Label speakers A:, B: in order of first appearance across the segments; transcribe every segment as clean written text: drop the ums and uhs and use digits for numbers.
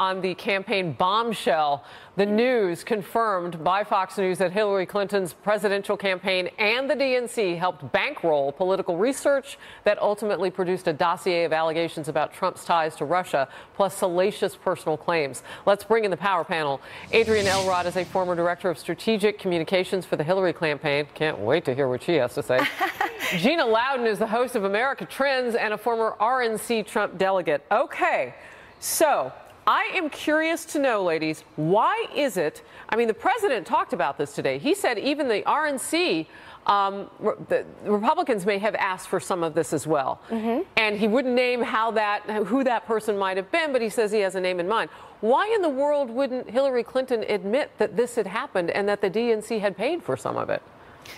A: on the campaign bombshell. The news confirmed by Fox News that Hillary Clinton's presidential campaign and the DNC helped bankroll political research that ultimately produced a dossier of allegations about Trump's ties to Russia, plus salacious personal claims. Let's bring in the power panel. Adrienne Elrod is a former director of strategic communications for the Hillary campaign. Can't wait to hear what she has to say. Gina Loudon is the host of America Trends and a former RNC Trump delegate. Okay, so I am curious to know, ladies, why is it? I mean, the president talked about this today. He said even the RNC, the Republicans may have asked for some of this as well. And he wouldn't name who that person might have been, but he says he has a name in mind. Why in the world wouldn't Hillary Clinton admit that this had happened and that the DNC had paid for some of it?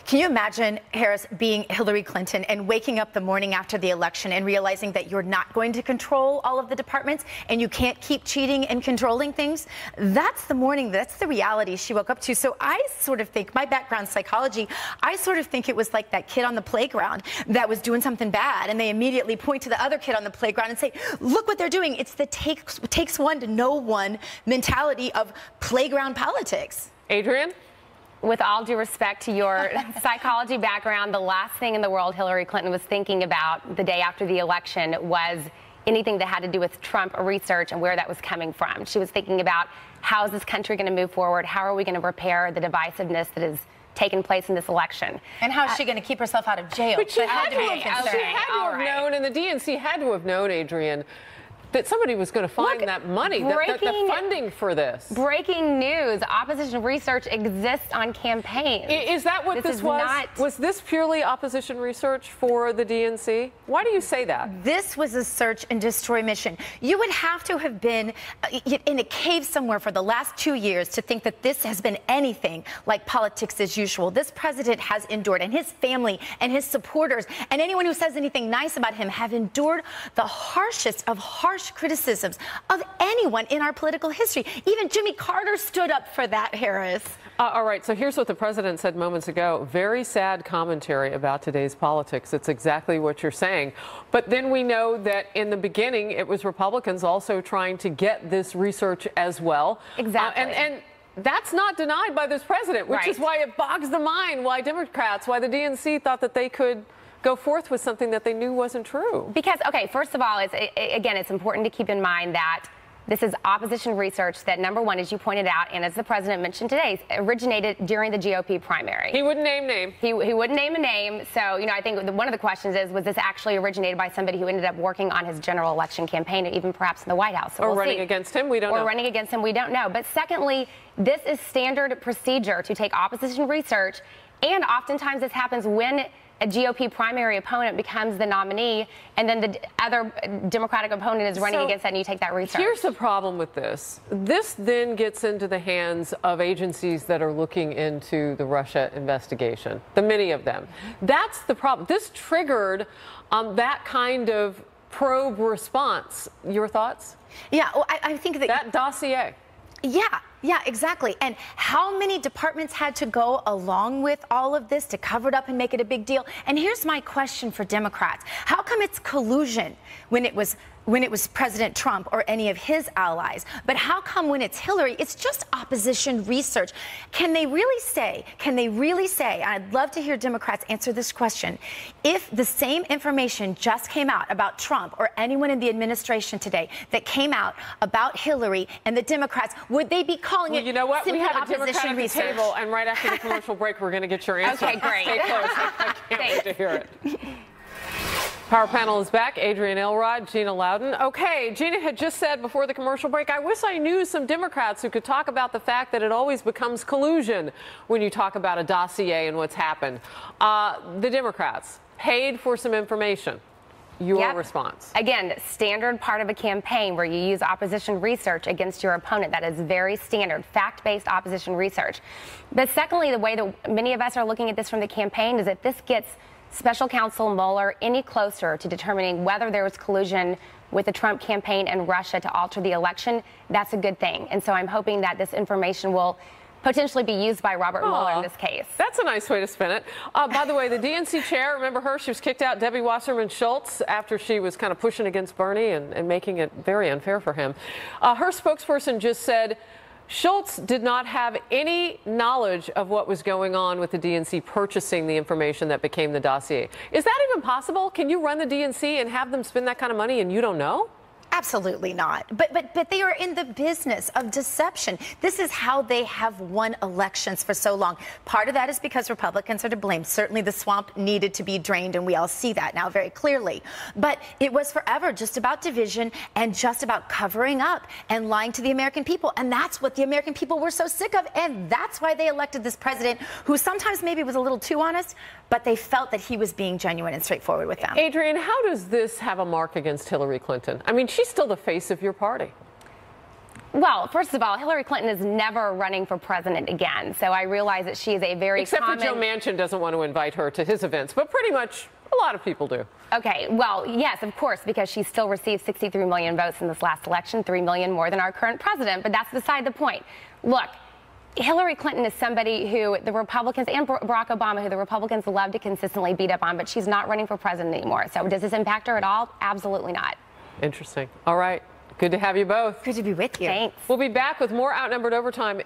B: Can you imagine, Harris, being Hillary Clinton and waking up the morning after the election and realizing that you're not going to control all of the departments and you can't keep cheating and controlling things? That's the morning, that's the reality she woke up to. So I sort of think, my background psychology, I sort of think it was like that kid on the playground that was doing something bad, and they immediately point to the other kid on the playground and say, look what they're doing. It's the takes one to know one mentality of playground politics.
A: Adrienne?
C: With all due respect to your psychology background, the last thing in the world Hillary Clinton was thinking about the day after the election was anything that had to do with Trump research and where that was coming from. She was thinking about, how is this country going to move forward? How are we going to repair the divisiveness that has taken place in this election?
B: And how is she going to keep herself out of jail?
A: But she had to have known, and the DNC had to have known, Adrienne, that somebody was going to find that money, the funding for this.
C: Breaking news, opposition research exists on campaigns.
A: Is that what this was? Was this purely opposition research for the DNC? Why do you say that?
B: This was a search and destroy mission. You would have to have been in a cave somewhere for the last 2 years to think that this has been anything like politics as usual. This president has endured, and his family and his supporters and anyone who says anything nice about him have endured the harshest of harsh criticisms of anyone in our political history. Even Jimmy Carter stood up for that, Harris.
A: All right, so here's what the president said moments ago. Very sad commentary about today's politics. It's exactly what you're saying. But then we know that in the beginning, it was Republicans also trying to get this research as well.
C: Exactly.
A: And that's not denied by this president, which is why it bogs the mind why Democrats, why the DNC thought that they could go forth with something that they knew wasn't true.
C: Because, okay, first of all, it's important to keep in mind that this is opposition research that, number one, as you pointed out, and as the president mentioned today, originated during the GOP primary.
A: He wouldn't name names.
C: He wouldn't name a name. So, you know, I think one of the questions is, was this actually originated by somebody who ended up working on his general election campaign, and even perhaps in the White House? So
A: or running against him, we don't know.
C: Or running against him, we don't know. But secondly, this is standard procedure to take opposition research, and oftentimes this happens when a GOP primary opponent becomes the nominee, and then the other Democratic opponent is running against that, and you take that research.
A: Here's the problem with this. This then gets into the hands of agencies that are looking into the Russia investigation, the many of them. That's the problem. This triggered that kind of probe response. Your thoughts?
B: Yeah, well, I think
A: that dossier.
B: Yeah, exactly. And how many departments had to go along with all of this to cover it up and make it a big deal? And here's my question for Democrats. How come it's collusion when it was President Trump or any of his allies? But how come when it's Hillary, it's just opposition research? Can they really say, and I'd love to hear Democrats answer this question, if the same information just came out about Trump or anyone in the administration today that came out about Hillary and the Democrats, would they be calling it
A: you know what?
B: simply
A: We have a
B: opposition
A: Democrat at the
B: research?
A: table, and right after the commercial break, we're going to get your answer.
C: Okay, great.
A: Stay close. I can't wait to hear it. Power panel is back. Adrienne Elrod, Gina Loudon. Okay, Gina had just said before the commercial break, I wish I knew some Democrats who could talk about the fact that it always becomes collusion when you talk about a dossier and what's happened. The Democrats paid for some information. Your response?
C: Again, standard part of a campaign where you use opposition research against your opponent. That is very standard, fact-based opposition research. But secondly, the way that many of us are looking at this from the campaign is that this gets Special Counsel Mueller any closer to determining whether there was collusion with the Trump campaign and Russia to alter the election. That's a good thing. And so I'm hoping that this information will potentially be used by Robert Mueller in this case.
A: That's a nice way to spin it. By the way, the DNC chair, remember her? She was kicked out, Debbie Wasserman Schultz, after she was kind of pushing against Bernie and making it very unfair for him. Her spokesperson just said Schultz did not have any knowledge of what was going on with the DNC purchasing the information that became the dossier. Is that even possible? Can you run the DNC and have them spend that kind of money and you don't know?
B: Absolutely not. But they are in the business of deception. This is how they have won elections for so long. Part of that is because Republicans are to blame. Certainly the swamp needed to be drained, and we all see that now very clearly. But it was forever just about division and just about covering up and lying to the American people. And that's what the American people were so sick of. And that's why they elected this president who sometimes maybe was a little too honest, but they felt that he was being genuine and straightforward with them.
A: Adrienne, how does this have a mark against Hillary Clinton? I mean, she's still the face of your party.
C: Well, first of all, Hillary Clinton is never running for president again. So I realize that she is a very
A: Except for Joe Manchin doesn't want to invite her to his events, but pretty much a lot of people do.
C: Okay, well, yes, of course, because she still received 63 million votes in this last election, 3 million more than our current president. But that's beside the point. Look, Hillary Clinton is somebody who the Republicans and Barack Obama, who the Republicans love to consistently beat up on, but she's not running for president anymore. So does this impact her at all? Absolutely not.
A: Interesting. All right. Good to have you both.
B: Good to be with you.
C: Thanks.
A: We'll be back with more Outnumbered Overtime.